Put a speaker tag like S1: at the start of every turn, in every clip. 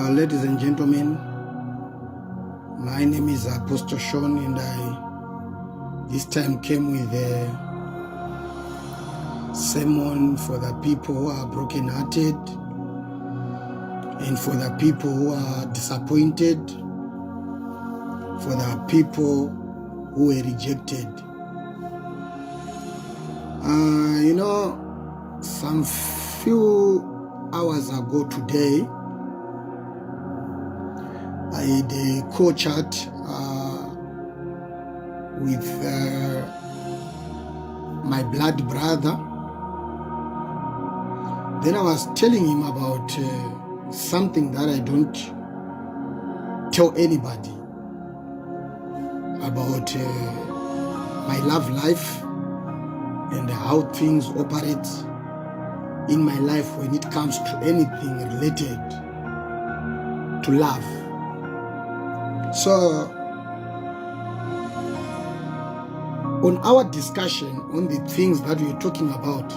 S1: Ladies and gentlemen, my name is Apostle Sean, and I this time came with a sermon for the people who are broken-hearted and for the people who are disappointed, for the people who were rejected. Some few hours ago today, I had a call chat with my blood brother. Then I was telling him about something that I don't tell anybody about my love life and how things operate in my life when it comes to anything related to love. So, on our discussion on the things that we're talking about,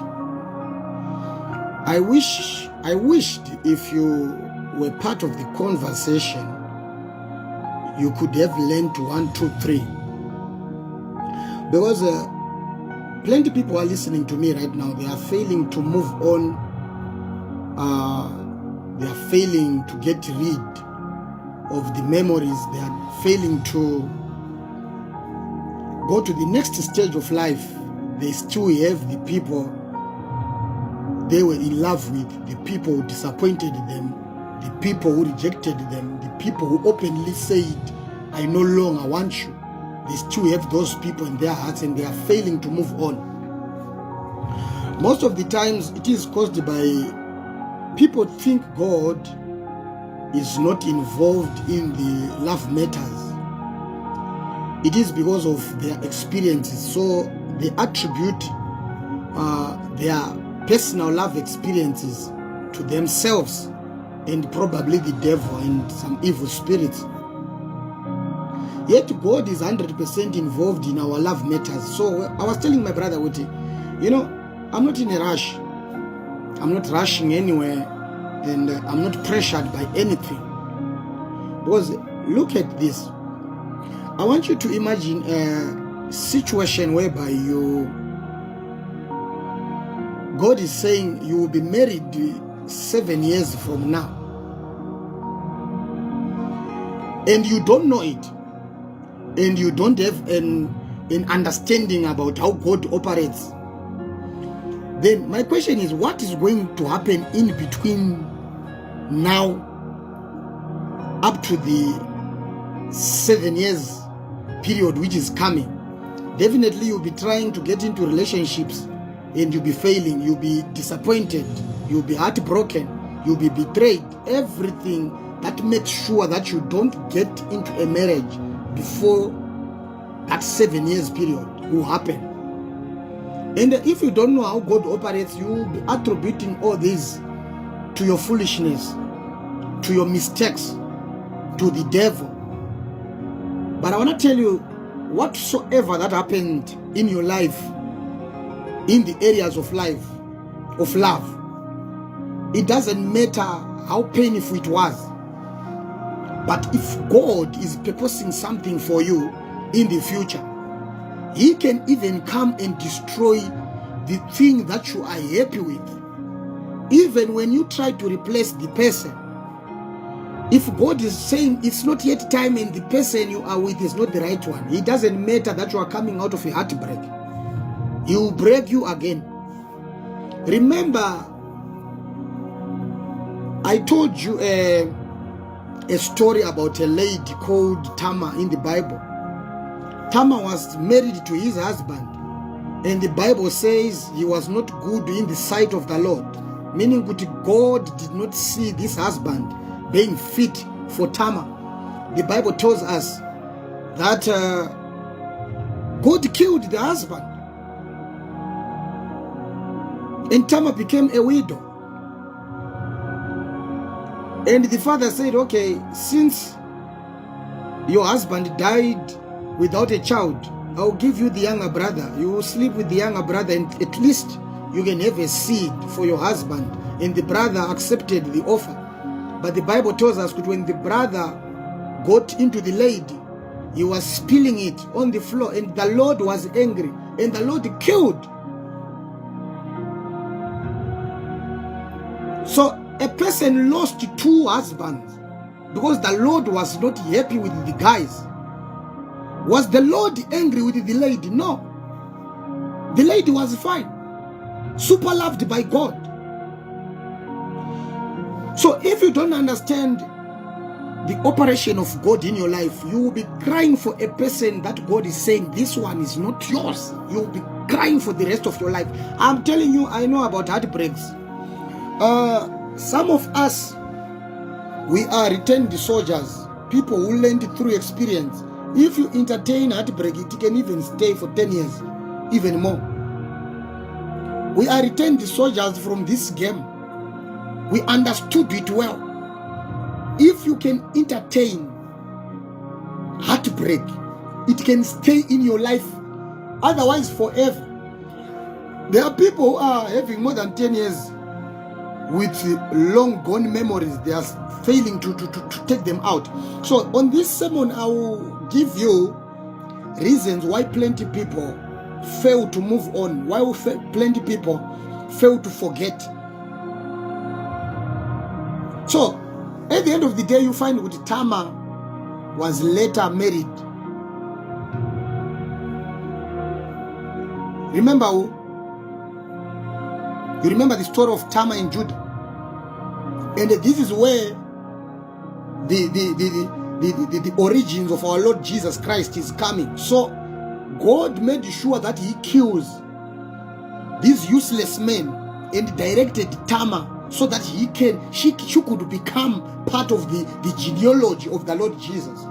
S1: I wished if you were part of the conversation, you could have learned 1, 2, 3. Because plenty of people are listening to me right now. They are failing to move on. They are failing to get rid of the memories. They are failing to go to the next stage of life. They still have the people they were in love with, the people who disappointed them, the people who rejected them, the people who openly said, I no longer want you. They still have those people in their hearts, and they are failing to move on. Most of the times it is caused by people think God is not involved in the love matters. It is because of their experiences. So they attribute their personal love experiences to themselves and probably the devil and some evil spirits. Yet God is 100% involved in our love matters. So I was telling my brother, I'm not in a rush. I'm not rushing anywhere, and I'm not pressured by anything. Because look at this. I want you to imagine a situation whereby God is saying you will be married 7 years from now, and you don't know it, and you don't have an understanding about how God operates. Then my question is, what is going to happen in between now up to the 7 years period which is coming? Definitely you'll be trying to get into relationships, and you'll be failing, you'll be disappointed, you'll be heartbroken, you'll be betrayed. Everything that makes sure that you don't get into a marriage before that 7 years period will happen. And if you don't know how God operates, you will be attributing all this to your foolishness, to your mistakes, to the devil. But I want to tell you, whatsoever that happened in your life, in the areas of life, of love, it doesn't matter how painful it was. But if God is purposing something for you in the future, He can even come and destroy the thing that you are happy with. Even when you try to replace the person, if God is saying it's not yet time and the person you are with is not the right one, it doesn't matter that you are coming out of a heartbreak. He will break you again. Remember, I told you a story about a lady called Tamar in the Bible. Tamar was married to his husband, and the Bible says he was not good in the sight of the Lord, meaning that God did not see this husband being fit for Tamar. The Bible tells us that God killed the husband, and Tamar became a widow. And the father said, okay, since your husband died without a child, I'll give you the younger brother. You will sleep with the younger brother, and at least you can have a seed for your husband. And the brother accepted the offer. But the Bible tells us that when the brother got into the lady, he was spilling it on the floor, and the Lord was angry, and the Lord killed. So a person lost 2 husbands because the Lord was not happy with the guys. Was the Lord angry with the lady? No. The lady was fine, super loved by God. So if you don't understand the operation of God in your life, you will be crying for a person that God is saying, this one is not yours. You will be crying for the rest of your life. I'm telling you, I know about heartbreaks. Some of us, we are returned soldiers, people who learned through experience. If you entertain heartbreak, it can even stay for 10 years, even more. We are returned soldiers from this game. We understood it well. If you can entertain heartbreak, it can stay in your life, otherwise forever. There are people who are having more than 10 years with long gone memories. They are failing to take them out. So on this sermon, I will give you reasons why plenty people fail to move on, why plenty people fail to forget. So at the end of the day, you find that Tamar was later married. Remember who? You remember the story of Tamar and Judah. And this is where the origins of our Lord Jesus Christ is coming. So God made sure that he kills these useless men and directed Tamar so that she could become part of the genealogy of the Lord Jesus.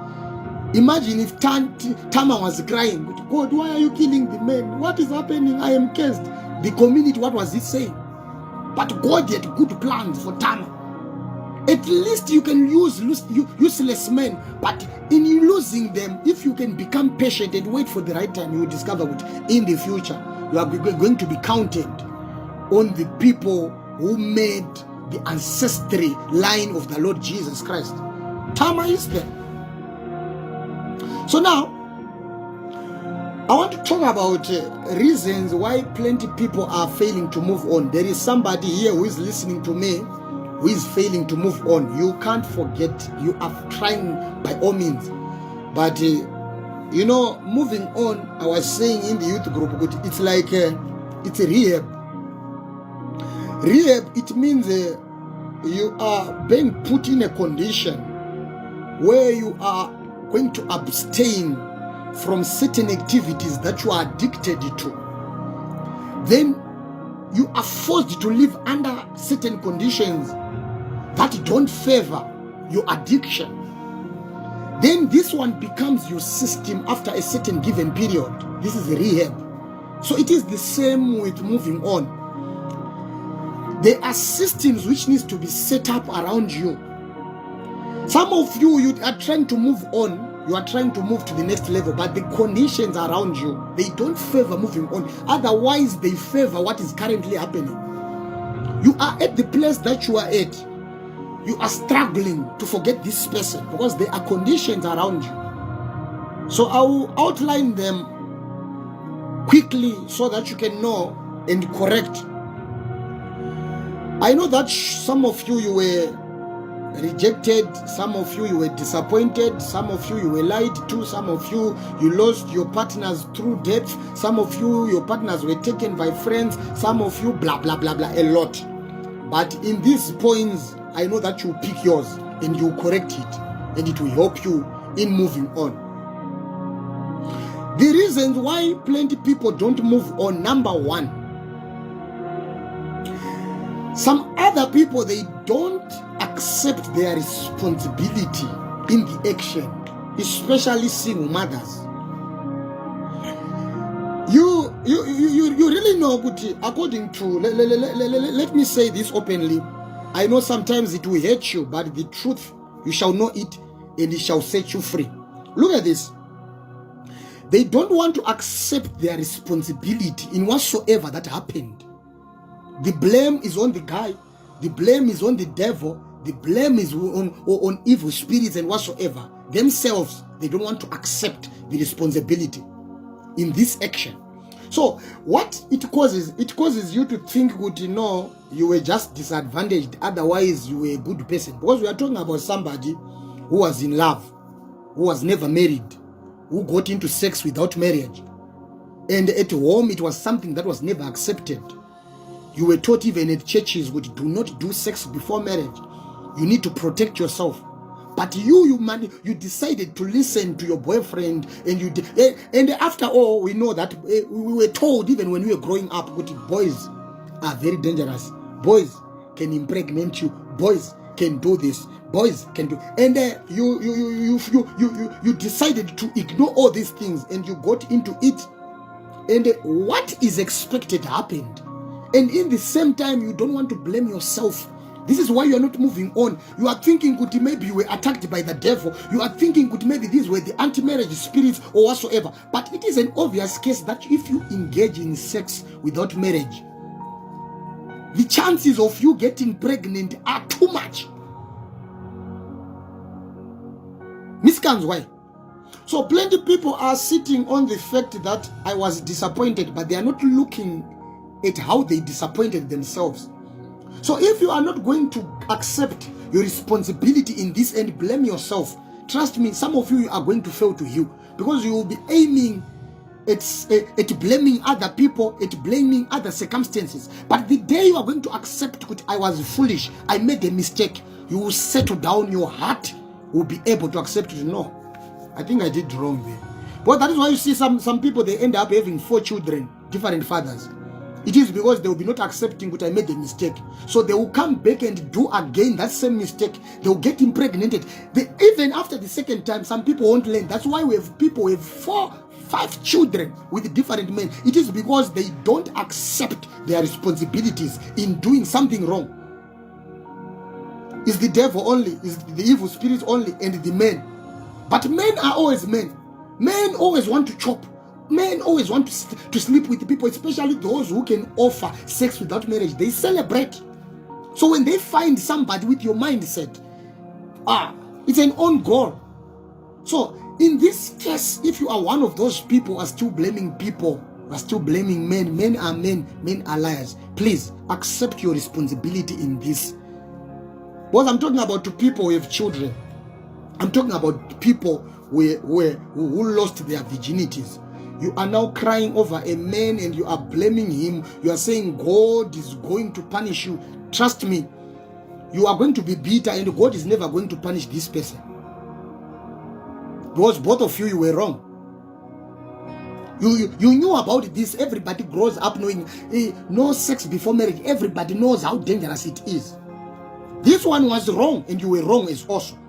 S1: Imagine if Tamar was crying, God, why are you killing the men? What is happening? I am cursed. The community, what was it saying? But God had good plans for Tamar. At least you can use useless men, but in losing them, if you can become patient and wait for the right time, you will discover that in the future, you are going to be counted on the people who made the ancestry line of the Lord Jesus Christ. Tamar is there. So now, I want to talk about reasons why plenty people are failing to move on. There is somebody here who is listening to me who is failing to move on. You can't forget. You are trying by all means. But, you know, moving on, I was saying in the youth group, it's like, it's a rehab. Rehab, it means you are being put in a condition where you are going to abstain from certain activities that you are addicted to. Then you are forced to live under certain conditions that don't favor your addiction. Then this one becomes your system after a certain given period. This is the rehab. So it is the same with moving on. There are systems which needs to be set up around you. Some of you are trying to move on. You are trying to move to the next level, but the conditions around you, they don't favor moving on. Otherwise, they favor what is currently happening. You are at the place that you are at. You are struggling to forget this person because there are conditions around you. So I will outline them quickly so that you can know and correct. I know that some of you were rejected, some of you were disappointed, some of you were lied to, some of you lost your partners through death, some of you your partners were taken by friends, some of you blah blah blah blah, a lot. But in these points, I know that you pick yours and you correct it, and it will help you in moving on. The reasons why plenty people don't move on: number one, some other people, they don't accept their responsibility in the action, especially single mothers. You really know, but according to, let me say this openly, I know sometimes it will hurt you, but the truth, you shall know it and it shall set you free. Look at this. They don't want to accept their responsibility in whatsoever that happened. The blame is on the guy. The blame is on the devil. the blame is on evil spirits and whatsoever. Themselves, they don't want to accept the responsibility in this action. So what it causes you to think good, you were just disadvantaged, otherwise you were a good person. Because we are talking about somebody who was in love, who was never married, who got into sex without marriage. And at home, it was something that was never accepted. You were taught even at churches, do not do sex before marriage. You need to protect yourself. But you decided to listen to your boyfriend, and after all, we know that we were told even when we were growing up, boys are very dangerous. Boys can impregnate you. Boys can do this. Boys can do, and you decided to ignore all these things, and you got into it. And what is expected happened. And in the same time, you don't want to blame yourself. This is why you are not moving on. You are thinking maybe you were attacked by the devil. You are thinking maybe these were the anti-marriage spirits or whatsoever. But it is an obvious case that if you engage in sex without marriage, the chances of you getting pregnant are too much. Miss Kans, why? So plenty of people are sitting on the fact that I was disappointed, but they are not looking at how they disappointed themselves. So if you are not going to accept your responsibility in this and blame yourself, trust me, some of you are going to fail to heal, because you will be aiming at blaming other people, at blaming other circumstances. But the day you are going to accept that I was foolish, I made a mistake, you will settle down, your heart will be able to accept it. No, I think I did wrong there. But that is why you see some people, they end up having 4 children, different fathers. It is because they will be not accepting that I made a mistake. So they will come back and do again that same mistake. They will get impregnated. Even after the second time, some people won't learn. That's why we have people with 4, 5 children with different men. It is because they don't accept their responsibilities in doing something wrong. It's the devil only, it's the evil spirits only, and the men. But men are always men. Men always want to chop. Men always want to sleep with people, especially those who can offer sex without marriage. They celebrate. So when they find somebody with your mindset, it's an own goal. So in this case, if you are one of those people who are still blaming people, who are still blaming men, men are liars, please accept your responsibility in this. Because I'm talking about to people who have children. I'm talking about people who lost their virginities. You are now crying over a man and you are blaming him. You are saying God is going to punish you. Trust me, you are going to be bitter, and God is never going to punish this person. Because both of you were wrong. You knew about this. Everybody grows up knowing no sex before marriage. Everybody knows how dangerous it is. This one was wrong, and you were wrong as also.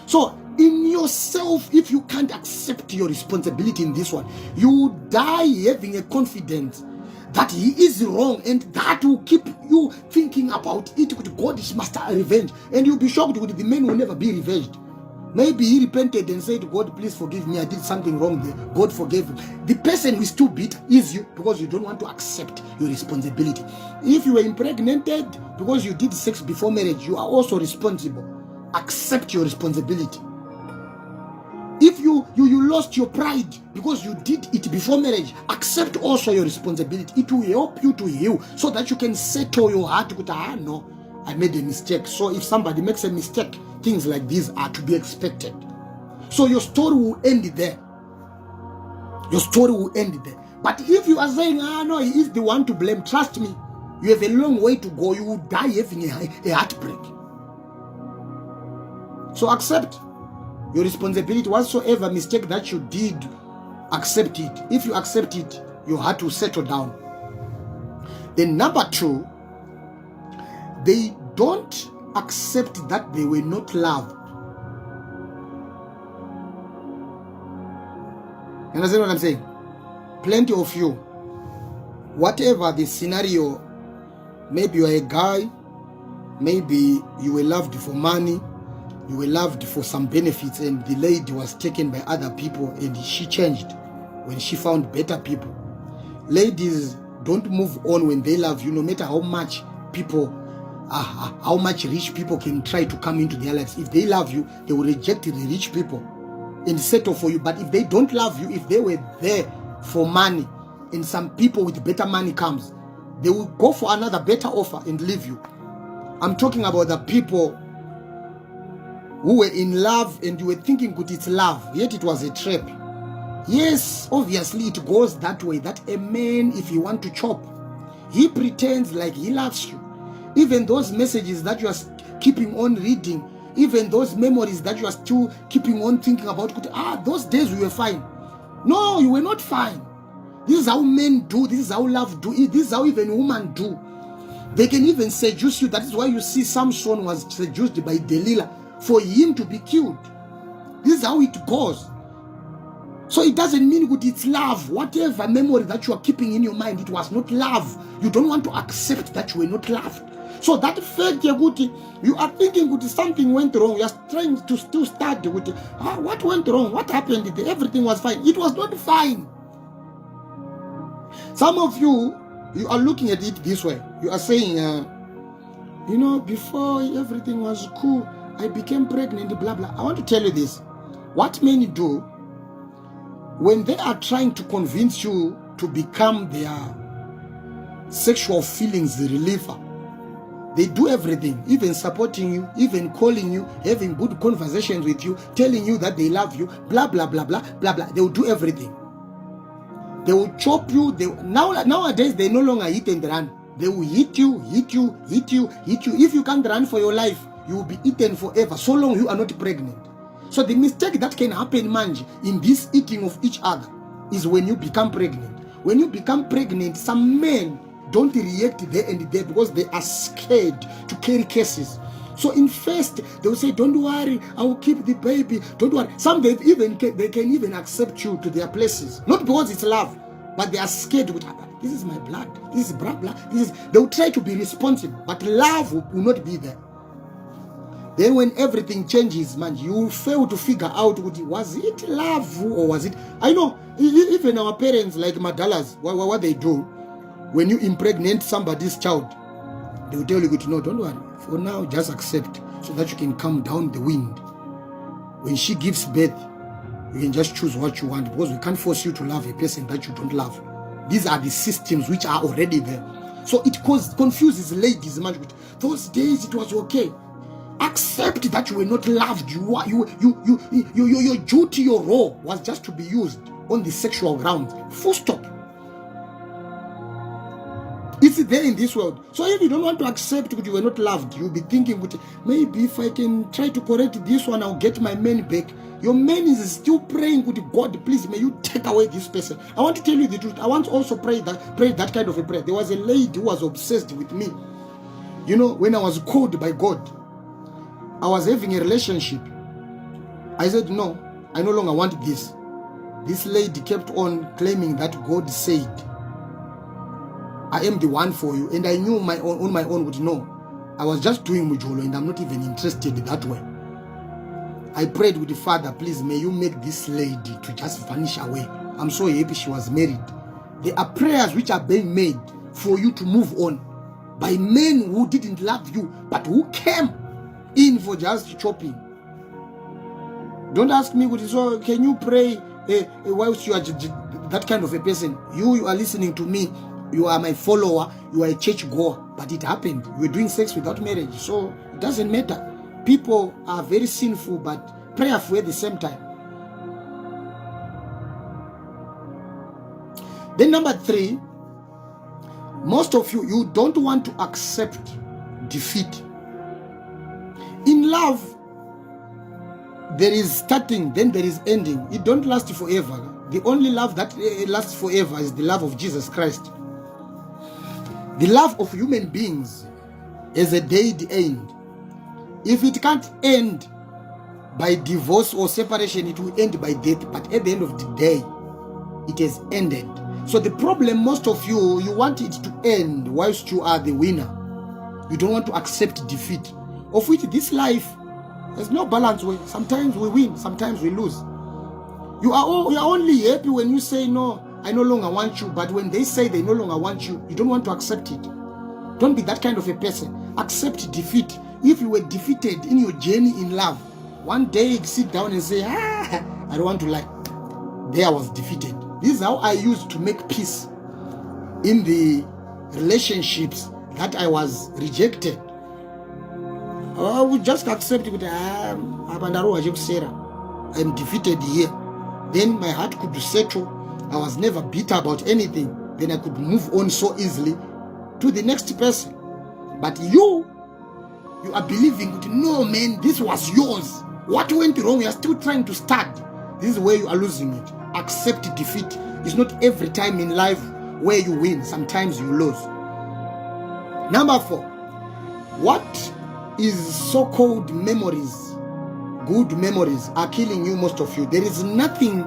S1: So in yourself, if you can't accept your responsibility in this one, you die having a confidence that he is wrong, and that will keep you thinking about it. God must revenge, and you'll be shocked with the man will never be revenged. Maybe he repented and said, God, please forgive me, I did something wrong there. God forgave him. The person who is too bitter is you, because you don't want to accept your responsibility. If you were impregnated because you did sex before marriage, you are also responsible. Accept your responsibility. If you lost your pride because you did it before marriage, accept also your responsibility. It will help you to heal, so that you can settle your heart with, no, I made a mistake. So if somebody makes a mistake, things like these are to be expected. So your story will end there. Your story will end there. But if you are saying, no, he is the one to blame, trust me, you have a long way to go. You will die having a heartbreak. So accept your responsibility. Whatsoever mistake that you did, accept it. If you accept it, your heart will settle down. Then number 2, they don't accept that they were not loved. You understand what I'm saying? Plenty of you, whatever the scenario, maybe you're a guy, maybe you were loved for money, you were loved for some benefits, and the lady was taken by other people and she changed when she found better people. Ladies don't move on when they love you, no matter how much people how much rich people can try to come into their lives. If they love you, they will reject the rich people and settle for you. But if they don't love you, if they were there for money and some people with better money comes, they will go for another better offer and leave you. I'm talking about the people who were in love and you were thinking, good, it's love, yet it was a trap. Yes, obviously it goes that way, that a man, if he want to chop, he pretends like he loves you. Even those messages that you are keeping on reading, even those memories that you are still keeping on thinking about, those days we were fine. No, you were not fine. This is how men do, this is how love do, this is how even women do. They can even seduce you. That is why you see Samson was seduced by Delilah for him to be killed. This is how it goes. So it doesn't mean good, it's love. Whatever memory that you are keeping in your mind, it was not love. You don't want to accept that you were not loved. So that fact, you are thinking good, something went wrong. You are trying to still start with what went wrong? What happened? Everything was fine. It was not fine. Some of you are looking at it this way. You are saying, before everything was cool, I became pregnant, blah, blah. I want to tell you this. What many do, when they are trying to convince you to become their sexual feelings reliever, they do everything, even supporting you, even calling you, having good conversations with you, telling you that they love you, blah, blah, blah, blah, blah, blah. They will do everything. They will chop you. Nowadays, they no longer hit and run. They will hit you, hit you, hit you, hit you. If you can't run for your life, you will be eaten forever, so long you are not pregnant. So the mistake that can happen, Manji, in this eating of each other is when you become pregnant. When you become pregnant, some men don't react there and there because they are scared to carry cases. So in first, they will say, don't worry, I will keep the baby, don't worry. Some they can even accept you to their places. Not because it's love, but they are scared. This is my blood, this is blah, blah. They will try to be responsible, but love will not be there. Then when everything changes, man, you will fail to figure out, was it love or was it? I know, even our parents, like Madalas, what they do, when you impregnate somebody's child, they will tell you, no, don't worry. For now, just accept so that you can calm down the wind. When she gives birth, you can just choose what you want because we can't force you to love a person that you don't love. These are the systems which are already there. So it confuses ladies. Those days it was okay. Accept that you were not loved. Your duty, your role was just to be used on the sexual grounds. Full stop. It's there in this world. So if you don't want to accept that you were not loved, you'll be thinking, maybe if I can try to correct this one, I'll get my man back. Your man is still praying with God, please, may you take away this person. I want to tell you the truth. I want to also pray that kind of a prayer. There was a lady who was obsessed with me. When I was called by God, I was having a relationship. I said, no, I no longer want this. This lady kept on claiming that God said, I am the one for you. And I knew on my own would know. I was just doing mujolo and I'm not even interested that way. I prayed with the Father, please, may you make this lady to just vanish away. I'm so happy she was married. There are prayers which are being made for you to move on by men who didn't love you, but who came in for just chopping. Don't ask me, so can you pray whilst you are that kind of a person? You are listening to me. You are my follower, you are a church goer, but it happened. You were doing sex without marriage, so it doesn't matter. People are very sinful, but prayerful at the same time. Then number 3, most of you don't want to accept defeat. In love, there is starting, then there is ending. It don't last forever. The only love that lasts forever is the love of Jesus Christ. The love of human beings is a dead end. If it can't end by divorce or separation, it will end by death. But at the end of the day, it has ended. So the problem, most of you want it to end whilst you are the winner. You don't want to accept defeat. Of which this life, there's no balance way. Sometimes we win, sometimes we lose. You are only happy when you say, no, I no longer want you. But when they say they no longer want you, you don't want to accept it. Don't be that kind of a person. Accept defeat. If you were defeated in your journey in love, one day sit down and say, I don't want to lie. There I was defeated. This is how I used to make peace in the relationships that I was rejected. I would just accept it. I'm defeated here. Then my heart could settle. I was never bitter about anything. Then I could move on so easily to the next person. But you are believing, no man, this was yours. What went wrong? You are still trying to start. This is where you are losing it. Accept defeat. It's not every time in life where you win. Sometimes you lose. Number 4. What is so-called memories? Good memories are killing you, most of you. There is nothing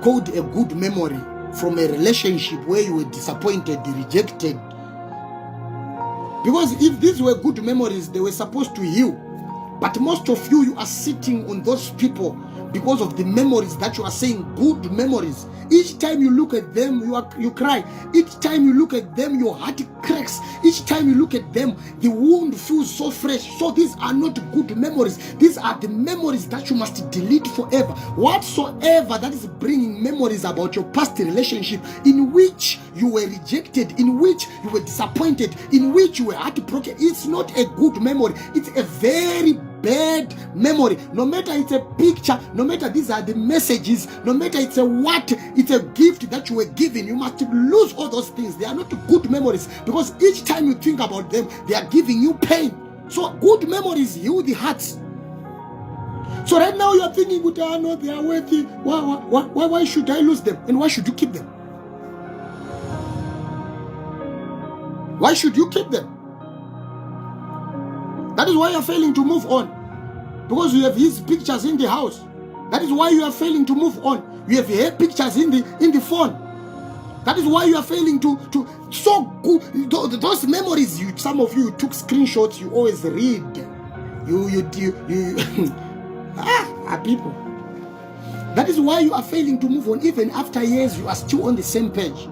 S1: called a good memory from a relationship where you were disappointed, rejected. Because if these were good memories, they were supposed to heal. But most of you are sitting on those people because of the memories that you are saying, good memories. Each time you look at them, you cry. Each time you look at them, your heart cracks. Each time you look at them, the wound feels so fresh. So these are not good memories. These are the memories that you must delete forever. Whatsoever that is bringing memories about your past relationship in which you were rejected, in which you were disappointed, in which you were heartbroken, it's not a good memory. It's a very bad memory. No matter it's a picture, no matter these are the messages, no matter it's a gift that you were given, you must lose all those things. They are not good memories, because each time you think about them, they are giving you pain. So good memories heal the hearts. So right now you are thinking, no, they are worthy. Why should I lose them? And why should you keep them? Why should you keep them? That is why you are failing to move on. Because you have his pictures in the house. That is why you are failing to move on. You have her pictures in the phone. That is why you are failing to so good. Those memories, some of you took screenshots, you always read. You people. That is why you are failing to move on. Even after years, you are still on the same page.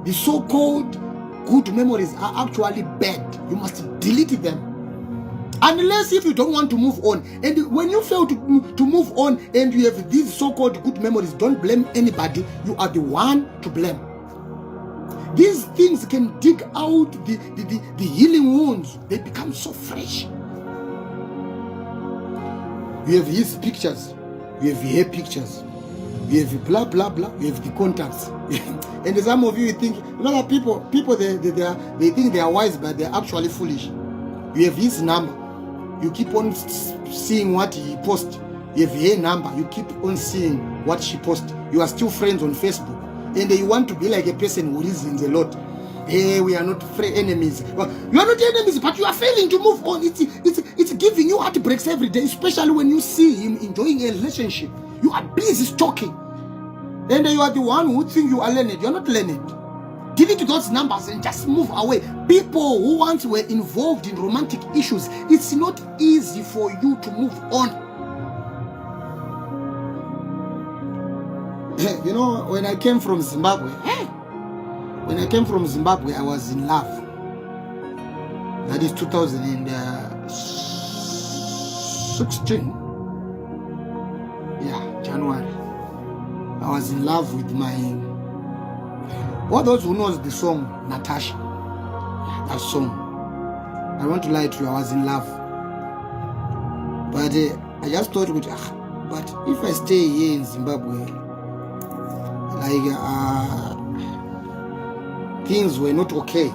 S1: The so-called good memories are actually bad. You must delete them. Unless if you don't want to move on. And when you fail to move on and you have these so-called good memories, don't blame anybody. You are the one to blame. These things can dig out the healing wounds. They become so fresh. You have his pictures. You have her pictures. You have blah, blah, blah. You have the contacts. And some of you think, people they think they are wise, but they are actually foolish. You have his number. You keep on seeing what he posts. You have her number. You keep on seeing what she posts. You are still friends on Facebook. And you want to be like a person who reasons a lot. Hey, we are not enemies. Well, you are not enemies, but you are failing to move on. It's giving you heartbreaks every day, especially when you see him enjoying a relationship. You are busy talking. And you are the one who think you are learned. You are not learned. Delete those numbers and just move away. People who once were involved in romantic issues, it's not easy for you to move on. You know, when I came from Zimbabwe, I was in love. That is 2016. Yeah, January. I was in love with my... All those who knows the song, Natasha. That song. I want to lie to you, I was in love. But I just thought, but if I stay here in Zimbabwe, things were not okay.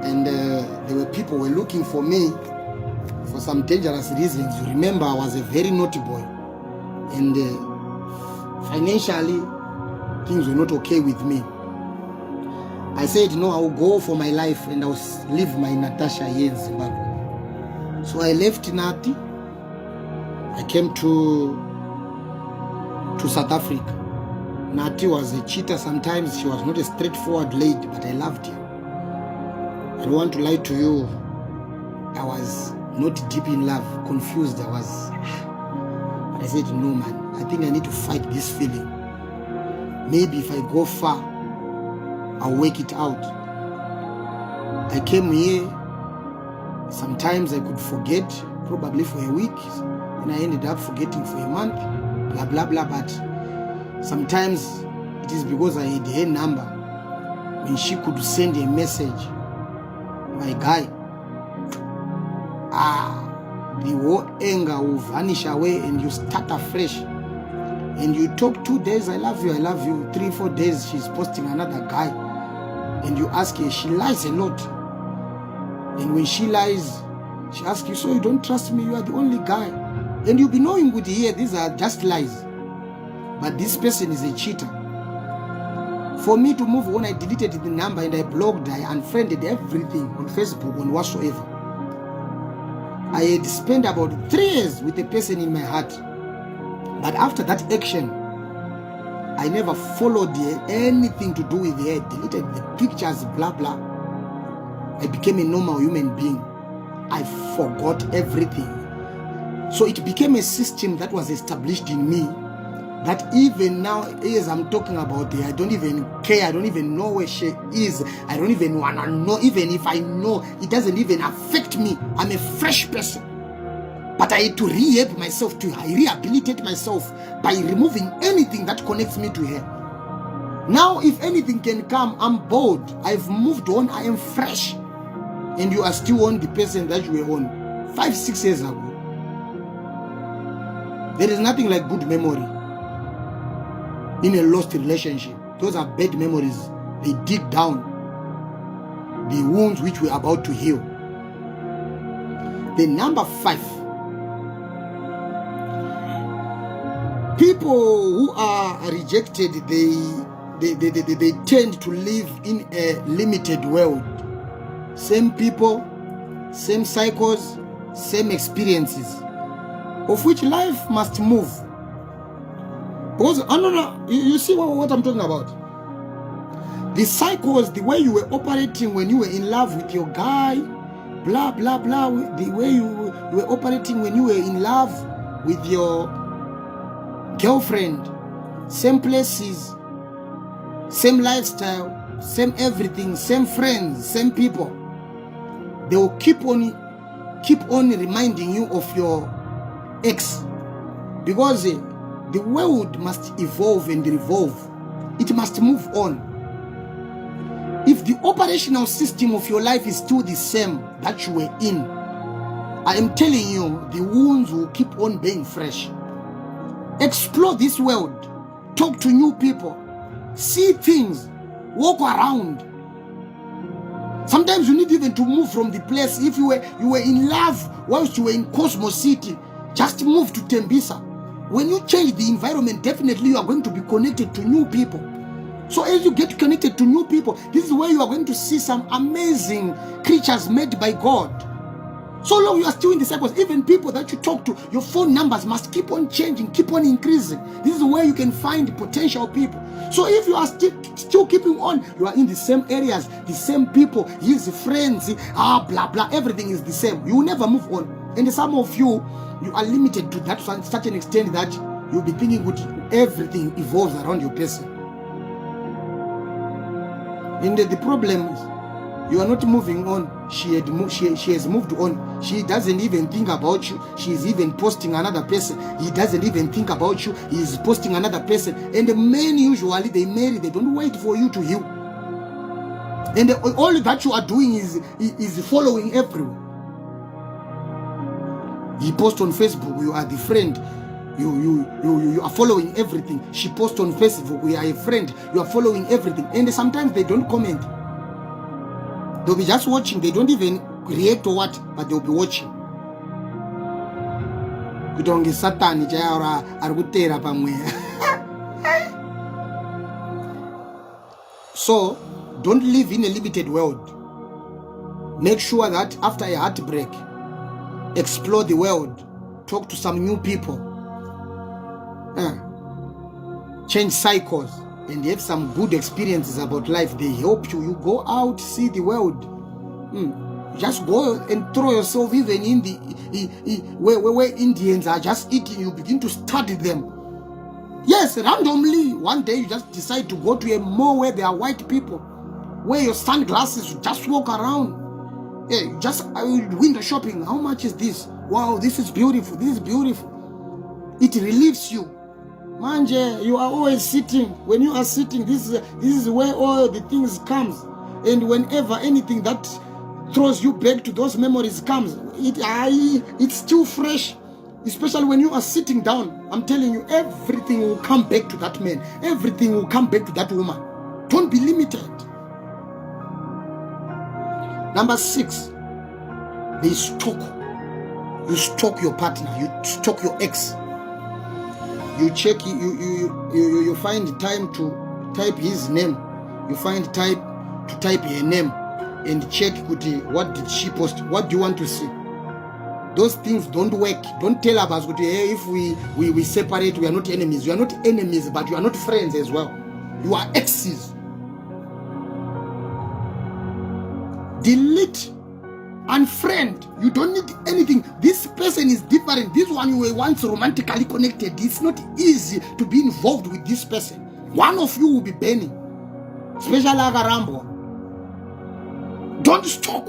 S1: And there were people who were looking for me for some dangerous reasons. You remember, I was a very naughty boy. And financially, things were not okay with me. I said, no, I will go for my life and I will leave my Natasha here in Zimbabwe. So I left Nati. I came to South Africa. Nati was a cheater sometimes. She was not a straightforward lady, but I loved her. I don't want to lie to you. I was not deep in love, confused. But I said, no, man, I think I need to fight this feeling. Maybe if I go far, I'll work it out. I came here Sometimes I could forget, probably for a week, and I ended up forgetting for a month, blah, blah, blah. But sometimes it is because I had her number. When she could send a message, my guy, the whole anger will vanish away and you start afresh. And you talk 2 days, I love you, I love you. 3, 4 days, she's posting another guy. And you ask her, she lies a lot. And when she lies, she asks you, so you don't trust me, you are the only guy. And you'll be knowing good here, these are just lies. But this person is a cheater. For me to move on, I deleted the number and I blocked, I unfriended everything on Facebook, on whatsoever. I had spent about 3 years with the person in my heart. But after that action, I never followed anything to do with her, deleted the pictures, blah, blah. I became a normal human being. I forgot everything. So it became a system that was established in me that even now, as I'm talking about her, I don't even care. I don't even know where she is. I don't even want to know. Even if I know, it doesn't even affect me. I'm a fresh person. But I had to rehab myself, I rehabilitate myself by removing anything that connects me to her. Now, if anything can come, I'm bold. I've moved on. I am fresh. And you are still on the person that you were on 5, 6 years ago. There is nothing like good memory in a lost relationship. Those are bad memories. They dig down the wounds which we're about to heal. The number 5. People who are rejected, they tend to live in a limited world. Same people, same cycles, same experiences, of which life must move. Because you see what I'm talking about? The cycles, the way you were operating when you were in love with your guy, blah, blah, blah, the way you were operating when you were in love with your girlfriend, same places, same lifestyle, same everything, same friends, same people. They will keep on reminding you of your ex, because the world must evolve and revolve. It must move on. If the operational system of your life is still the same that you were in, I am telling you, the wounds will keep on being fresh. Explore this world, talk to new people, see things, walk around. Sometimes you need even to move from the place. If you were in love whilst you were in Cosmo City, just move to Tembisa. When you change the environment, definitely you are going to be connected to new people. So as you get connected to new people, this is where you are going to see some amazing creatures made by God. So long you are still in the cycles, even people that you talk to, your phone numbers must keep on changing, keep on increasing. This is where you can find potential people. So if you are still keeping on, you are in the same areas, the same people, his friends, blah, blah, everything is the same. You will never move on. And some of you are limited to that to such an extent that you'll be thinking everything evolves around your person. And the problem is, you are not moving on. She has moved on. She doesn't even think about you. She is even posting another person. He doesn't even think about you. He is posting another person. And the men usually, they marry. They don't wait for you to heal. And all that you are doing is following everyone. He posts on Facebook. You are the friend. You are following everything. She posts on Facebook. We are a friend. You are following everything. And sometimes they don't comment. They'll be just watching. They don't even react or what, but they'll be watching. So, don't live in a limited world. Make sure that after a heartbreak, explore the world. Talk to some new people. Change cycles. And you have some good experiences about life. They help you. You go out, see the world. Just go and throw yourself even in the where Indians are just eating. You begin to study them. Yes, randomly, one day you just decide to go to a mall where there are white people. Wear your sunglasses, just walk around. Hey, just window shopping. How much is this? Wow, this is beautiful. This is beautiful. It relieves you. Manje, you are always sitting. When you are sitting, this is where all the things comes. And whenever anything that throws you back to those memories comes, it's still fresh. Especially when you are sitting down, I'm telling you, everything will come back to that man. Everything will come back to that woman. Don't be limited. Number 6, they stalk. You stalk your partner. You stalk your ex. You check. You find time to type his name. You find time to type her name and check what did she post. What do you want to see? Those things don't work. Don't tell us hey, if we separate, we are not enemies. You are not enemies, but you are not friends as well. You are exes. Delete, unfriend. You don't need anything. This person is different. This one you were once romantically connected. It's not easy to be involved with this person. One of you will be burning. Especially Agarambo. Don't stalk.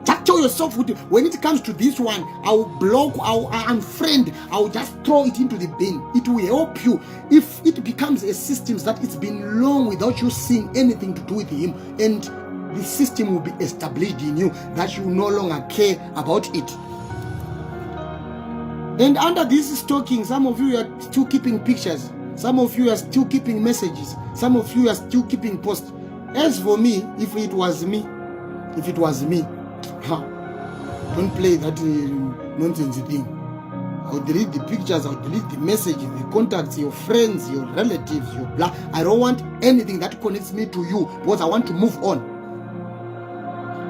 S1: Just tell yourself, when it comes to this one, I will block, I will unfriend, I will just throw it into the bin. It will help you. If it becomes a system that it's been long without you seeing anything to do with him, and the system will be established in you that you no longer care about it. And under this stalking, some of you are still keeping pictures. Some of you are still keeping messages. Some of you are still keeping posts. As for me, if it was me, don't play that nonsense thing. I'll delete the pictures, I'll delete the messages, the contacts, your friends, your relatives, your blah. I don't want anything that connects me to you because I want to move on.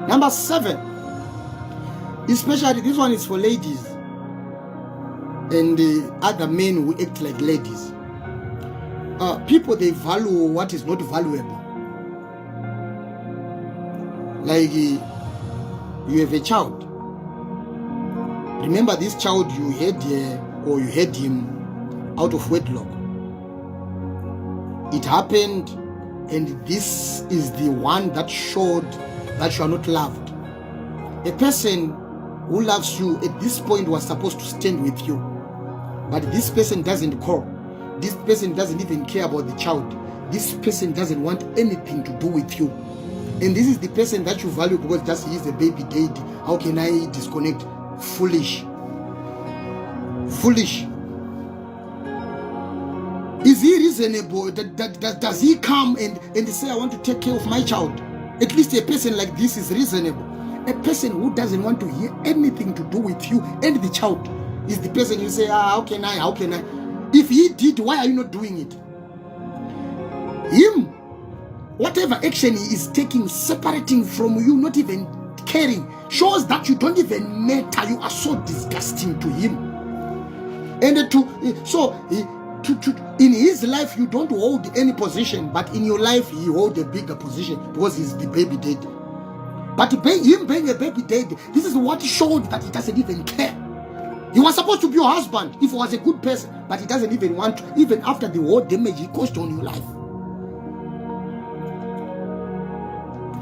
S1: Number 7, especially this one is for ladies and other men who act like ladies. People, they value what is not valuable. Like you have a child. Remember this child you had or you had him out of wedlock. It happened, and this is the one that showed that you are not loved. A person who loves you at this point was supposed to stand with you, but this person doesn't call. This person doesn't even care about the child. This person doesn't want anything to do with you. And this is the person that you value because just he is a baby daddy. How can I disconnect? Foolish. Foolish. Is he reasonable? Does he come and say, I want to take care of my child? At least a person like this is reasonable. A person who doesn't want to hear anything to do with you and the child is the person you say, how can I? If he did, why are you not doing it? Him, whatever action he is taking, separating from you, not even caring, shows that you don't even matter. You are so disgusting to him. And in his life, you don't hold any position, but in your life, he holds a bigger position because he's the baby daddy. But him being a baby daddy, this is what showed that he doesn't even care. He was supposed to be your husband if he was a good person, but he doesn't even want to, even after the whole damage he caused on your life.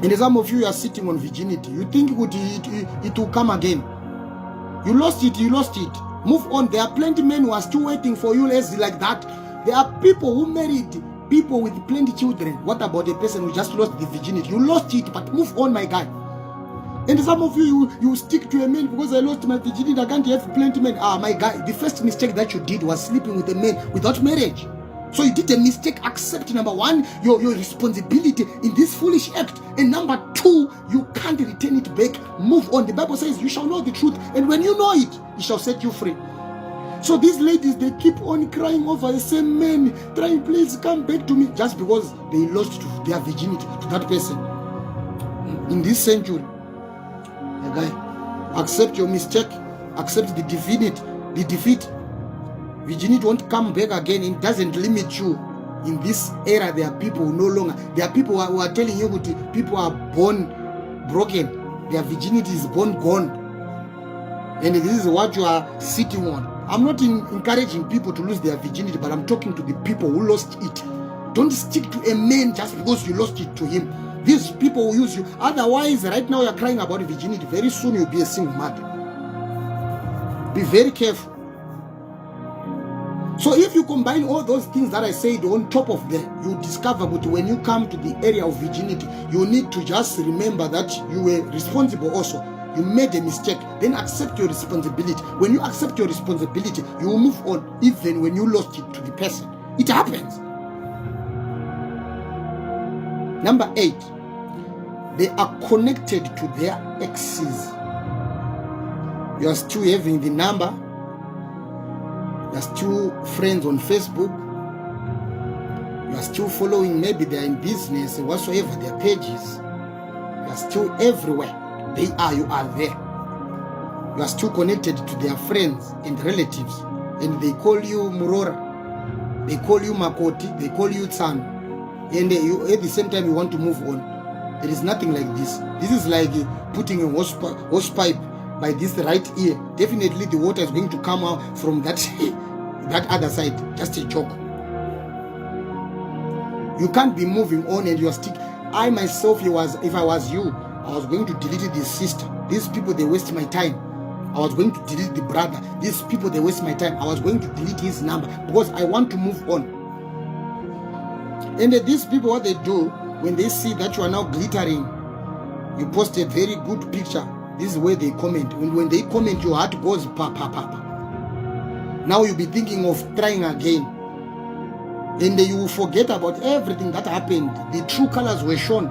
S1: And some of you are sitting on virginity. You think it will come again. You lost it. Move on. There are plenty men who are still waiting for you like that. There are people who married people with plenty children. What about a person who just lost the virginity? You lost it, but move on, my guy. And some of you stick to a man because I lost my virginity. I can't have plenty men. My guy, the first mistake that you did was sleeping with a man without marriage. So you did a mistake. Accept, number 1, your responsibility in this foolish act. And number 2, you can't return it back. Move on. The Bible says you shall know the truth. And when you know it, it shall set you free. So these ladies, they keep on crying over the same man, trying, please come back to me, just because they lost their virginity to that person. In this century, my guy, accept your mistake. Accept the defeat. Virginity won't come back again. It doesn't limit you. In this era, there are people who no longer. There are people who are telling you that people are born broken. Their virginity is born gone. And this is what you are sitting on. I'm not encouraging people to lose their virginity, but I'm talking to the people who lost it. Don't stick to a man just because you lost it to him. These people will use you. Otherwise, right now you're crying about virginity. Very soon you'll be a single mother. Be very careful. So if you combine all those things that I said on top of them, you discover that when you come to the area of virginity, you need to just remember that you were responsible also. You made a mistake, then accept your responsibility. When you accept your responsibility, you will move on even when you lost it to the person. It happens. Number 8, they are connected to their exes. You are still having the number. You are still friends on Facebook. You are still following, maybe they are in business, whatsoever, their pages. You are still everywhere. They are, you are there. You are still connected to their friends and relatives. And they call you Murora. They call you Makoti. They call you Tsan. And you, at the same time, you want to move on. There is nothing like this. This is like putting a hose pipe by this right ear. Definitely the water is going to come out from that, that other side. Just a joke. You can't be moving on and you are still. I myself, if I was you, I was going to delete this sister. These people, they waste my time. I was going to delete the brother. These people, they waste my time. I was going to delete his number because I want to move on. And these people, what they do, when they see that you are now glittering, you post a very good picture. This is where they comment. When they comment, your heart goes pa pa pa pa. Now you'll be thinking of trying again. And you will forget about everything that happened. The true colors were shown.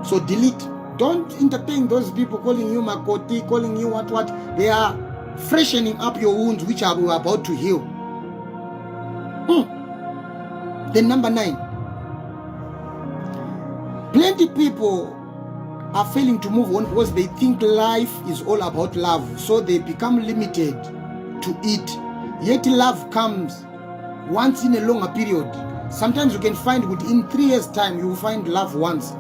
S1: So delete. Don't entertain those people calling you Makoti, calling you what. They are freshening up your wounds which are about to heal. Then number 9. Plenty people are failing to move on because they think life is all about love. So they become limited to it. Yet love comes once in a longer period. Sometimes you can find within 3 years' time, you will find love once.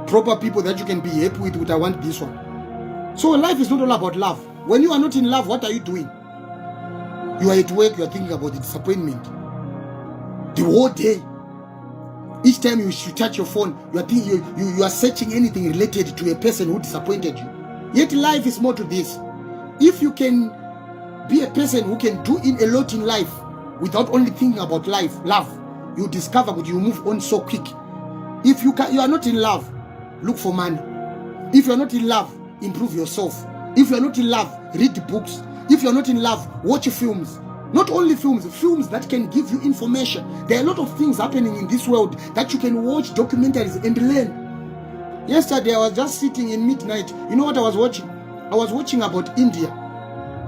S1: Proper people that you can be happy with, I want this one. So life is not all about love. When you are not in love, what are you doing? You are at work, you are thinking about the disappointment. The whole day. Each time you touch your phone, you are thinking, you are searching anything related to a person who disappointed you. Yet life is more to this. If you can be a person who can do a lot in life without only thinking about love, you discover that you move on so quick. If you are not in love, look for money. If you are not in love, improve yourself. If you are not in love, read books. If you are not in love, watch films. Not only films that can give you information. There are a lot of things happening in this world that you can watch documentaries and learn. Yesterday, I was just sitting in midnight. You know what I was watching? I was watching about India.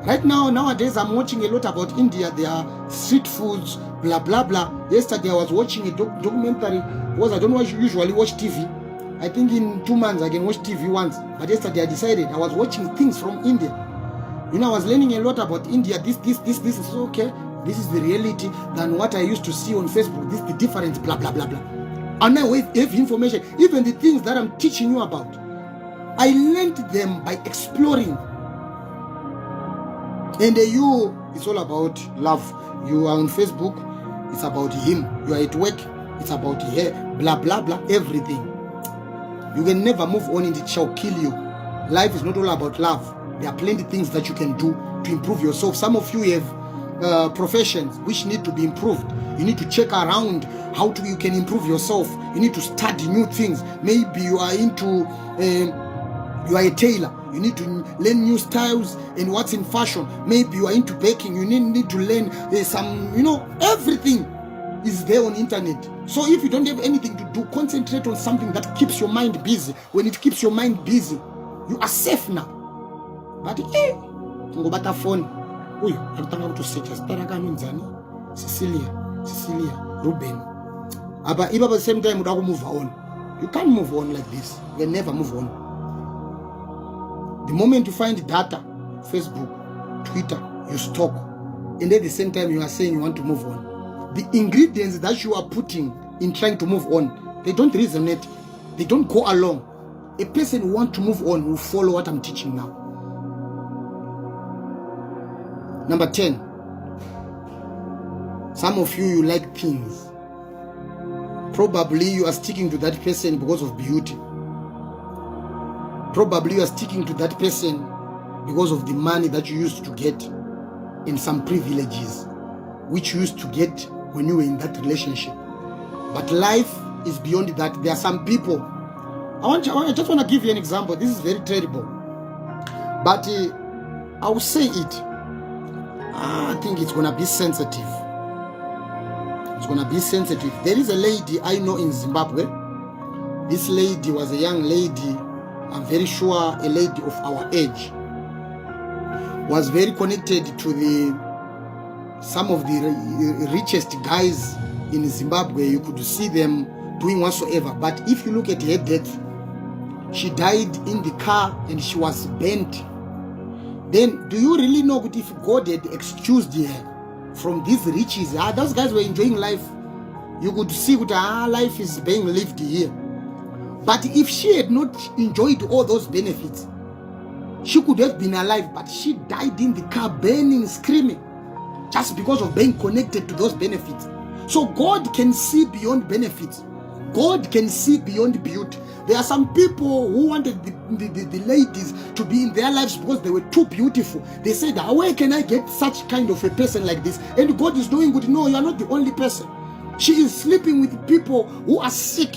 S1: Right now, nowadays, I'm watching a lot about India. There are street foods, blah, blah, blah. Yesterday, I was watching a documentary because I don't usually watch TV. I think in 2 months, I can watch TV once. But yesterday, I decided I was watching things from India. You know, I was learning a lot about India. This is okay. This is the reality than what I used to see on Facebook. This is the difference, blah, blah, blah, blah. And now we have information. Even the things that I'm teaching you about, I learned them by exploring. And it's all about love. You are on Facebook, it's about him. You are at work, it's about her, blah, blah, blah, everything. You can never move on and it shall kill you. Life is not all about love. There are plenty of things that you can do to improve yourself. Some of you have professions which need to be improved. You need to check around how you can improve yourself. You need to study new things. Maybe you are you are a tailor. You need to learn new styles and what's in fashion. Maybe you are into baking. You need to learn everything is there on internet. So if you don't have anything to do, concentrate on something that keeps your mind busy. When it keeps your mind busy, you are safe now. But ngobata phone uyu akutanga kutosecha zitara kanu nzani Cecilia Ruben aba iba the same time udaku move on. You can't move on like this. You can never move on. The moment you find data, Facebook, Twitter, you stalk, and at the same time you are saying you want to move on. The ingredients that you are putting in trying to move on, they don't resonate. They don't go along. A person who wants to move on will follow what I'm teaching now. Number 10. Some of you like things. Probably you are sticking to that person because of beauty. Probably you are sticking to that person because of the money that you used to get and some privileges which you used to get when you were in that relationship. But life is beyond that. There are some people, I just want to give you an example. This is very terrible, but I will say it. I think it's going to be sensitive. It's going to be sensitive. There is a lady I know in Zimbabwe. This lady was a young lady, I'm very sure a lady of our age, was very connected to some of the richest guys in Zimbabwe. You could see them doing whatsoever. But if you look at her death, she died in the car and she was bent. Then do you really know that if God had excused her from these riches, those guys were enjoying life, you could see that life is being lived here. But if she had not enjoyed all those benefits, she could have been alive, but she died in the car, burning, screaming, just because of being connected to those benefits. So God can see beyond benefits. God can see beyond beauty. There are some people who wanted the ladies to be in their lives because they were too beautiful. They said, where can I get such kind of a person like this? And God is doing good. No, you are not the only person. She is sleeping with people who are sick.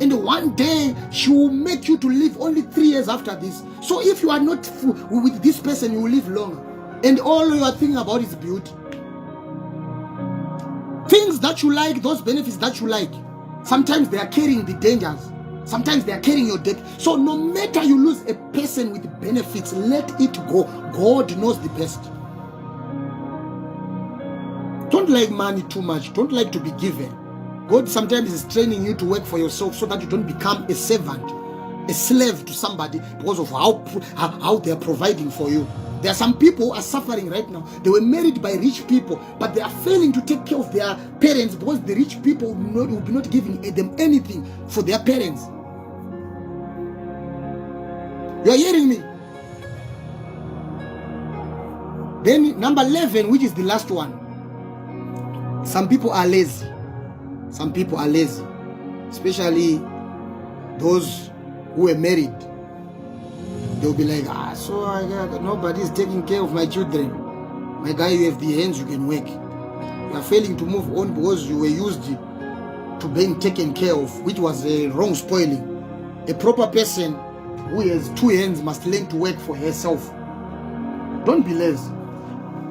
S1: And one day, she will make you to live only 3 years after this. So if you are not with this person, you will live longer. And all you are thinking about is beauty. Things that you like, those benefits that you like, sometimes they are carrying the dangers. Sometimes they are carrying your debt. So no matter you lose a person with benefits, let it go. God knows the best. Don't like money too much. Don't like to be given. God sometimes is training you to work for yourself so that you don't become a servant, a slave to somebody because of how they are providing for you. There are some people who are suffering right now. They were married by rich people, but they are failing to take care of their parents because the rich people will be not giving them anything for their parents. You are hearing me? Then number 11, which is the last one. Some people are lazy. Some people are lazy, especially those who are married. They'll be like, nobody's taking care of my children. My guy, you have the hands, you can work. You are failing to move on because you were used to being taken care of, which was a wrong spoiling. A proper person who has 2 hands must learn to work for herself. Don't be lazy.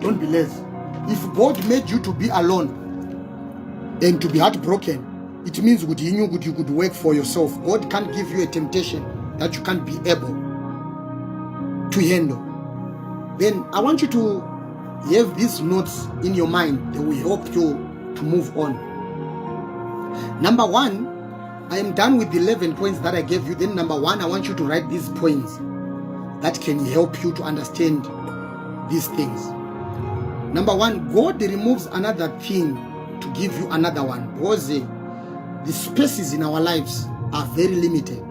S1: Don't be lazy. If God made you to be alone and to be heartbroken, it means you could work for yourself. God can't give you a temptation that you can't be able to handle. Then I want you to have these notes in your mind that will help you to move on. Number 1, I am done with the 11 points that I gave you. Then number 1, I want you to write these points that can help you to understand these things. Number 1, God removes another thing to give you another one, because the spaces in our lives are very limited.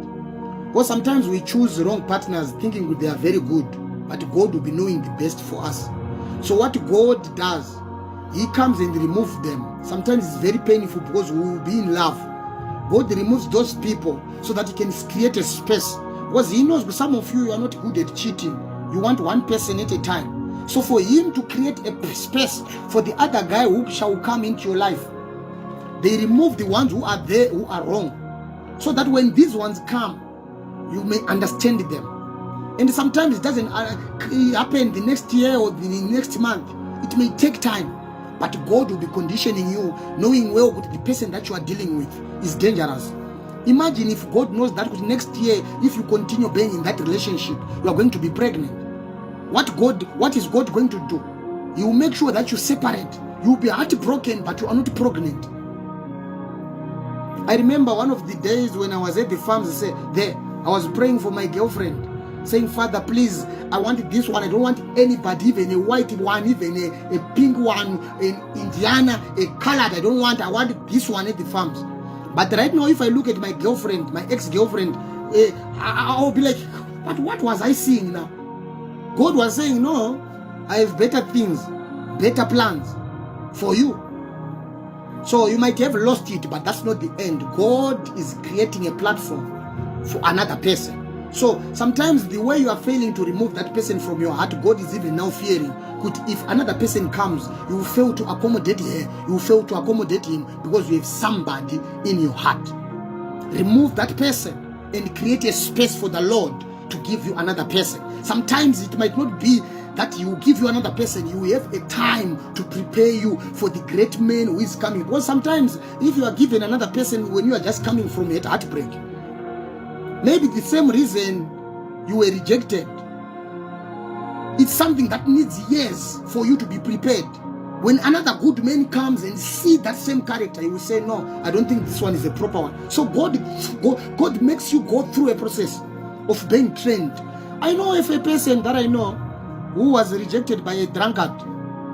S1: Because sometimes we choose wrong partners thinking they are very good, but God will be knowing the best for us. So what God does, He comes and removes them. Sometimes it's very painful because we will be in love. God removes those people so that He can create a space. Because He knows some of you are not good at cheating. You want one person at a time. So for Him to create a space for the other guy who shall come into your life, they remove the ones who are there who are wrong, so that when these ones come, you may understand them. And sometimes it doesn't happen the next year or the next month. It may take time, but God will be conditioning you, knowing well what the person that you are dealing with is dangerous. Imagine if God knows that next year, if you continue being in that relationship, you are going to be pregnant. What is God going to do? He will make sure that you separate. You will be heartbroken, but you are not pregnant. I remember one of the days when I was at the farms, I was praying for my girlfriend, saying, Father, please, I want this one. I don't want anybody, even a white one, even a pink one, an Indiana, a colored. I want this one at the farms. But right now, if I look at my girlfriend, my ex-girlfriend, I'll be like, but what was I seeing now? God was saying, no, I have better things, better plans for you. So you might have lost it, but that's not the end. God is creating a platform for another person. So sometimes the way you are failing to remove that person from your heart, God is even now fearing. If another person comes, you will fail to accommodate her, you will fail to accommodate him because you have somebody in your heart. Remove that person and create a space for the Lord to give you another person. Sometimes it might not be that he will give you another person. You will have a time to prepare you for the great man who is coming. Because sometimes if you are given another person when you are just coming from a heartbreak, maybe the same reason you were rejected, it's something that needs years for you to be prepared. When another good man comes and see that same character, you will say, no, I don't think this one is a proper one. So God makes you go through a process of being trained. I know of a person that I know who was rejected by a drunkard.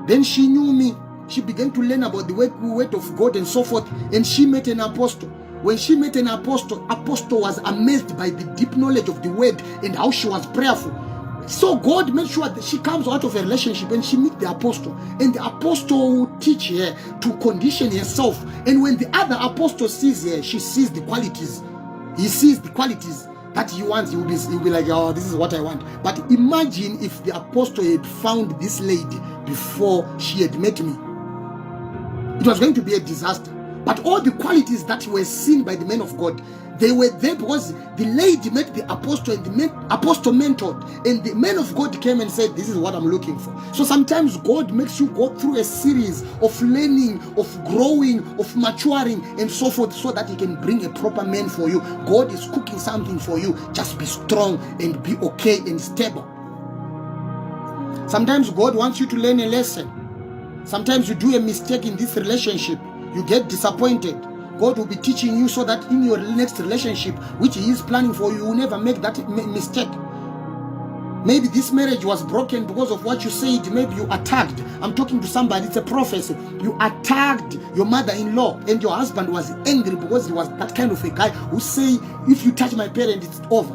S1: Then she knew me. She began to learn about the word of God and so forth. And she met an apostle. When she met an apostle was amazed by the deep knowledge of the word and how she was prayerful. So God made sure that she comes out of a relationship and she meets the apostle. And the apostle will teach her to condition herself. And when the other apostle sees her, she sees the qualities. He sees the qualities that he wants. He will be like, oh, this is what I want. But imagine if the apostle had found this lady before she had met me. It was going to be a disaster. But all the qualities that were seen by the men of God, they were there because the lady met the apostle and the apostle mentored. And the man of God came and said, this is what I'm looking for. So sometimes God makes you go through a series of learning, of growing, of maturing and so forth so that he can bring a proper man for you. God is cooking something for you. Just be strong and be okay and stable. Sometimes God wants you to learn a lesson. Sometimes you do a mistake in this relationship. You get disappointed. God will be teaching you so that in your next relationship, which he is planning for you, you will never make that mistake. Maybe this marriage was broken because of what you said. Maybe you attacked. I'm talking to somebody, it's a prophecy. You attacked your mother-in-law and your husband was angry because he was that kind of a guy who say, if you touch my parent, it's over.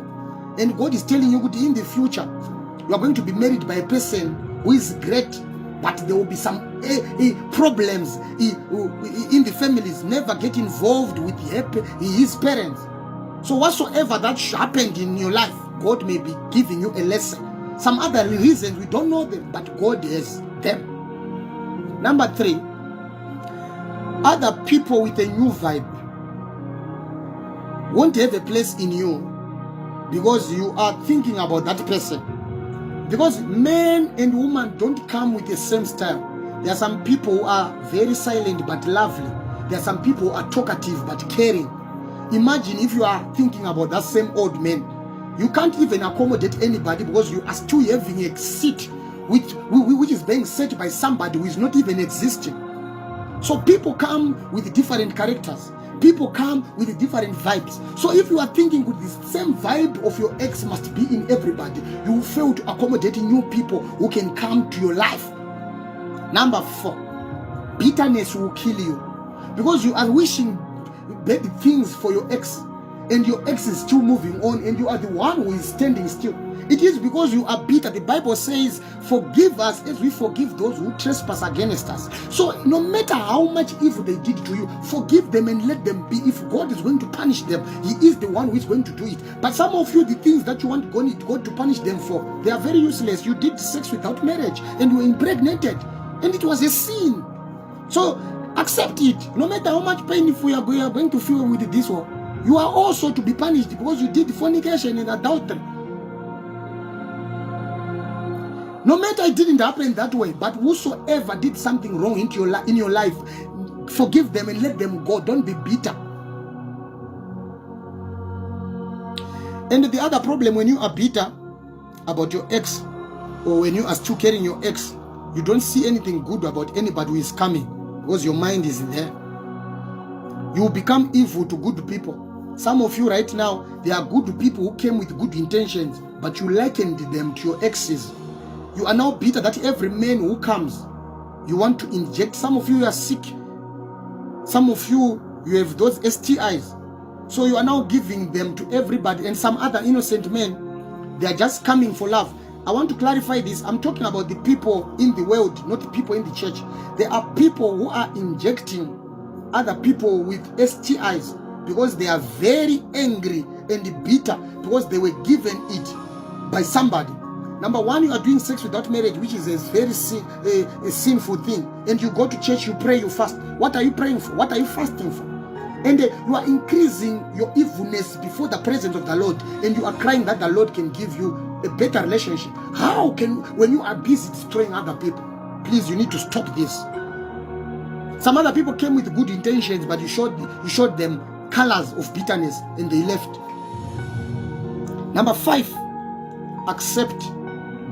S1: And God is telling you in the future, you are going to be married by a person who is great, but there will be some problems in the families. Never get involved with his parents. So whatsoever that happened in your life, God may be giving you a lesson. Some other reasons, we don't know them, but God has them. Number 3, other people with a new vibe won't have a place in you because you are thinking about that person. Because men and women don't come with the same style. There are some people who are very silent but lovely. There are some people who are talkative but caring. Imagine if you are thinking about that same old man. You can't even accommodate anybody because you are still having a seat which is being set by somebody who is not even existing. So people come with different characters. People come with different vibes. So if you are thinking with the same vibe of your ex must be in everybody, you will fail to accommodate new people who can come to your life. Number 4, bitterness will kill you because you are wishing bad things for your ex and your ex is still moving on and you are the one who is standing still. It is because you are bitter. The Bible says, forgive us as we forgive those who trespass against us. So no matter how much evil they did to you, forgive them and let them be. If God is going to punish them, he is the one who is going to do it. But some of you, the things that you want God to punish them for, they are very useless. You did sex without marriage and you were impregnated and it was a sin. So accept it. No matter how much pain you are going to feel with this one, you are also to be punished because you did fornication and adultery. No matter it didn't happen that way, but whosoever did something wrong in your life, forgive them and let them go. Don't be bitter. And the other problem, when you are bitter about your ex, or when you are still carrying your ex, you don't see anything good about anybody who is coming because your mind is there. You will become evil to good people. Some of you right now, they are good people who came with good intentions, but you likened them to your exes. You are now bitter that every man who comes, you want to inject. Some of you are sick. Some of you have those STIs. So you are now giving them to everybody. And some other innocent men, they are just coming for love. I want to clarify this. I'm talking about the people in the world, not the people in the church. There are people who are injecting other people with STIs because they are very angry and bitter because they were given it by somebody. Number one, you are doing sex without marriage, which is a very a sinful thing. And you go to church, you pray, you fast. What are you praying for? What are you fasting for? And you are increasing your evilness before the presence of the Lord. And you are crying that the Lord can give you a better relationship. How can, when you are busy destroying other people? Please, you need to stop this. Some other people came with good intentions, but you showed them colors of bitterness and they left. Number 5, accept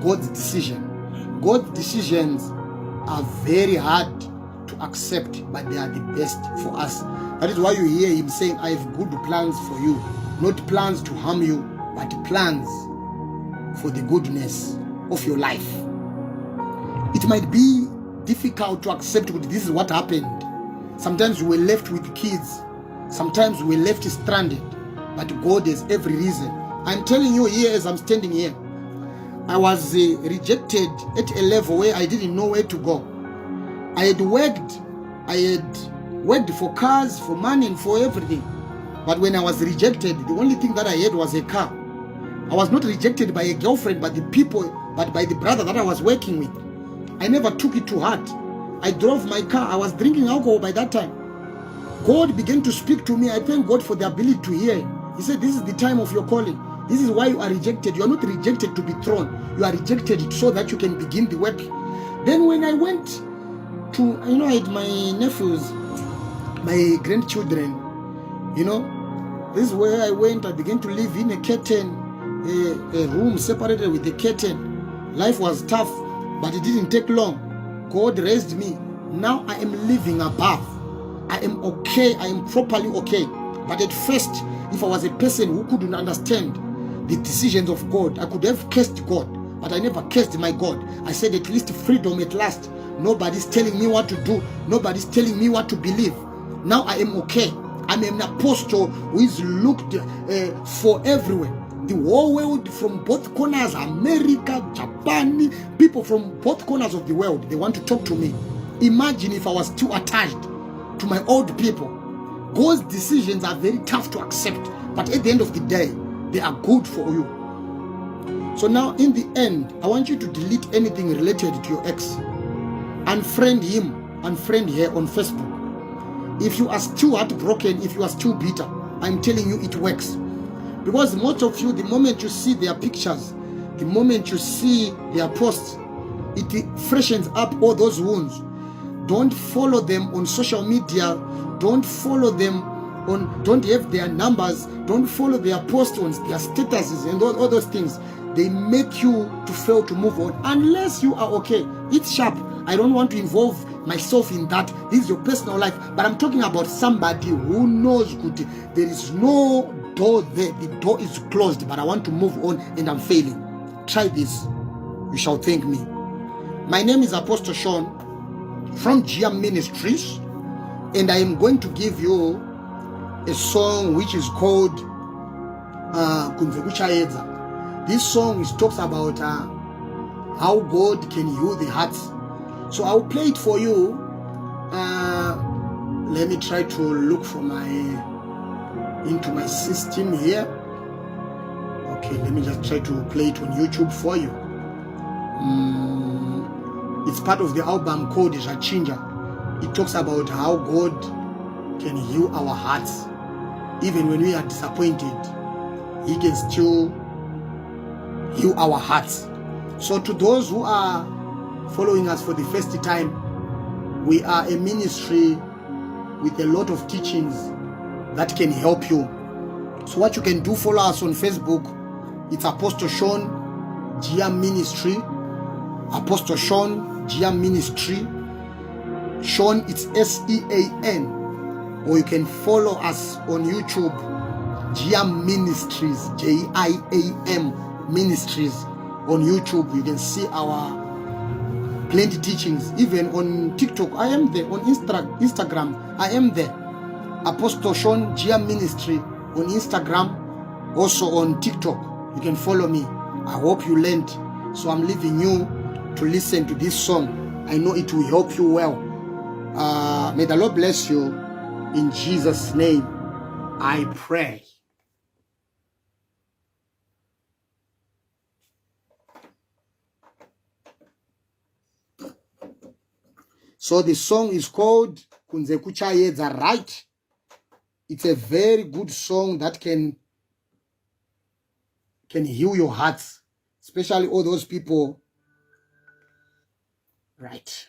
S1: God's decision. God's decisions are very hard to accept, but they are the best for us. That is why you hear him saying, I have good plans for you. Not plans to harm you, but plans for the goodness of your life. It might be difficult to accept, but this is what happened. Sometimes we were left with kids. Sometimes we were left stranded. But God has every reason. I'm telling you here as I'm standing here, I was rejected at a level where I didn't know where to go. I had worked for cars, for money, and for everything. But when I was rejected, the only thing that I had was a car. I was not rejected by a girlfriend, but by the brother that I was working with. I never took it to heart. I drove my car. I was drinking alcohol by that time. God began to speak to me. I thank God for the ability to hear. He said, this is the time of your calling. This is why you are rejected. You are not rejected to be thrown. You are rejected so that you can begin the work. Then when I went to, I had my nephews, my grandchildren, this is where I went. I began to live in a curtain, a room separated with a curtain. Life was tough, but it didn't take long. God raised me. Now I am living above. I am okay. I am properly okay. But at first, if I was a person who couldn't understand the decisions of God, I could have cursed God, but I never cursed my God. I said, at least freedom at last. Nobody's telling me what to do. Nobody's telling me what to believe. Now I am okay. I'm an apostle who is looked for everywhere. The whole world, from both corners, America, Japan, people from both corners of the world, they want to talk to me. Imagine if I was too attached to my old people. God's decisions are very tough to accept, but at the end of the day, they are good for you. So now, in the end, I want you to delete anything related to your ex. Unfriend him, unfriend her on Facebook. If you are still heartbroken, if you are still bitter, I'm telling you it works. Because most of you, the moment you see their pictures, the moment you see their posts, it freshens up all those wounds. Don't follow them on social media. Don't follow them on, don't have their numbers. Don't follow their posts on their statuses and all those things. They make you to fail to move on unless you are okay. It's sharp. I don't want to involve myself in that. This is your personal life. But I'm talking about somebody who knows good. There is no door there. The door is closed, but I want to move on and I'm failing. Try this. You shall thank me. My name is Apostle Sean from GM Ministries, and I am going to give you a song which is called Kunzekuchayedza. This song talks about how God can heal the hearts. So I'll play it for you. Let me try to look for into my system here. Okay, let me just try to play it on YouTube for you. It's part of the album called Jachinja. It talks about how God can heal our hearts. Even when we are disappointed, He can still heal our hearts. So to those who are following us for the first time, we are a ministry with a lot of teachings that can help you. So what you can do, follow us on Facebook. It's Apostle Sean GM Ministry. Apostle Sean GM Ministry. Sean, it's S-E-A-N. Or you can follow us on YouTube, GM Ministries, J-I-A-M Ministries. On YouTube, you can see our plenty teachings. Even on TikTok, I am there. On Instagram, I am there. Apostle Sean GM Ministry on Instagram, also on TikTok. You can follow me. I hope you learned. So I'm leaving you to listen to this song. I know it will help you well. May the Lord bless you. In Jesus' name, I pray. So the song is called Kunze Kuchayedza, right? It's a very good song that can heal your hearts, especially all those people. Right.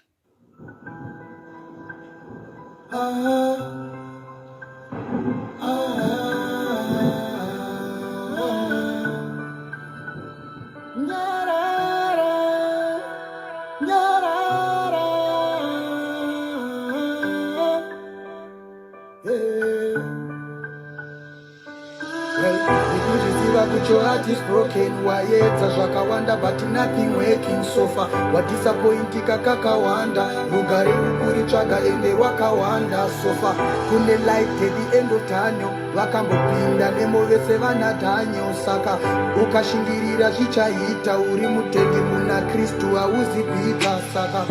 S1: Your heart is broken, wayedza zvakawanda but nothing working so far. Wadisappointika kakawanda, rugare rukuritsvaga ende rwakawanda so far. Kune light at the end of tunnel, vakambopinda nemo vese vana Daniel. Saka ukashingirira zvichaita, uri mutendi muna Kristu hauzi kuita. Saka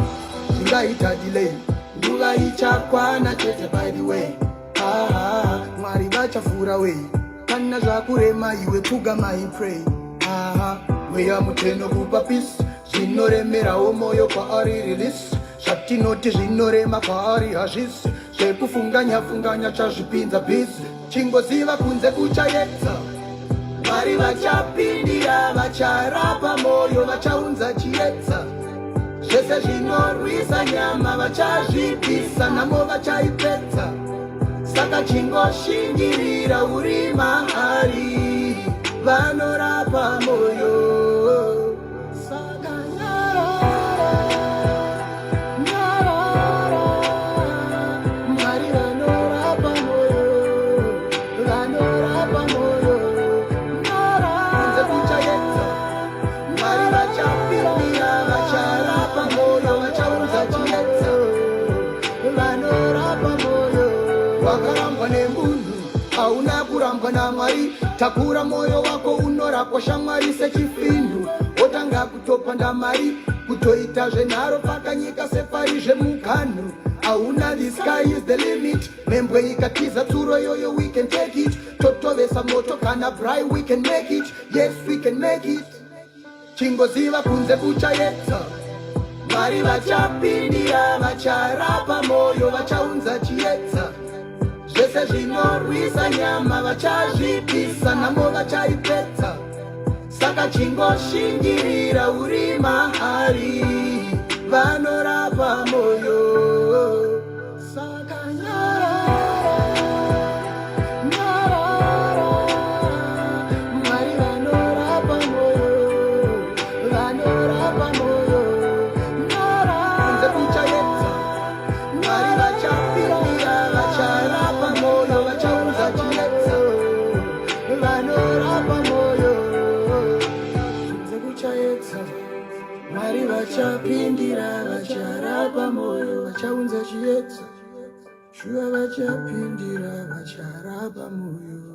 S1: zvingaita delay, nguva ichakwana chete. By the way, Mwari vachafura way. Kana zvakurema iwe pfugama pray. Mweya muteno kupa peace, zvinoremerawo moyo kwaari release. Zvatinoti zvinorema kwaari hazvisi, zvekufunganya chazvipinza bhizi. Chingoziva kunze kuchayedza, Mwari vachapindira, vacharapa moyo, vachaunza chiedza. Zvese zvinorwisa nyama vachazvipisa, namo vachaipedza. Saka chingoshingirira uri mahari, vanorapa moyo. Saka nyarara, Mwari vanorapa moyo, vanorapa moyo. Kunze kuchayedza, Mwari vachapindira, vacharapa moyo, vachaunza chiedza. Vanorapa moyo. Wakarambwa nemunhu, hauna kurambwa naMwari. Takura moyo wako, unorapwa shamwari sechifindu. Wotanga kutopanda mari, kutoita zvenharo pakanyika separi zvemuganhu. Hauna, the sky is the limit. Membwe ikatiza tsuro yoyo, we can take it. Totovesa moto kana brai, we can make it. Yes, we can make it. Chingoziva kunze kuchayedza, Mwari vachapindira, vacharapa moyo, vachaunza chiedza. Zvese zvinorwisa nyama vachazvipisa, namo vachaipedza. Saka chingoshingirira uri mahari, vanorapa moyo. Saka nyarara, Mwari vanorapa moyo, vanorapa moyo. Kunze kuchayedza, Mwari vachapindira, vacharapa moyo, vachaunza chiedza. Vanorapa moyo. Kunze kuchayedza, Mwari vachapindira, vacharapa moyo, vachaunza chiedza. Shuva vachapindira, vacharapa moyo.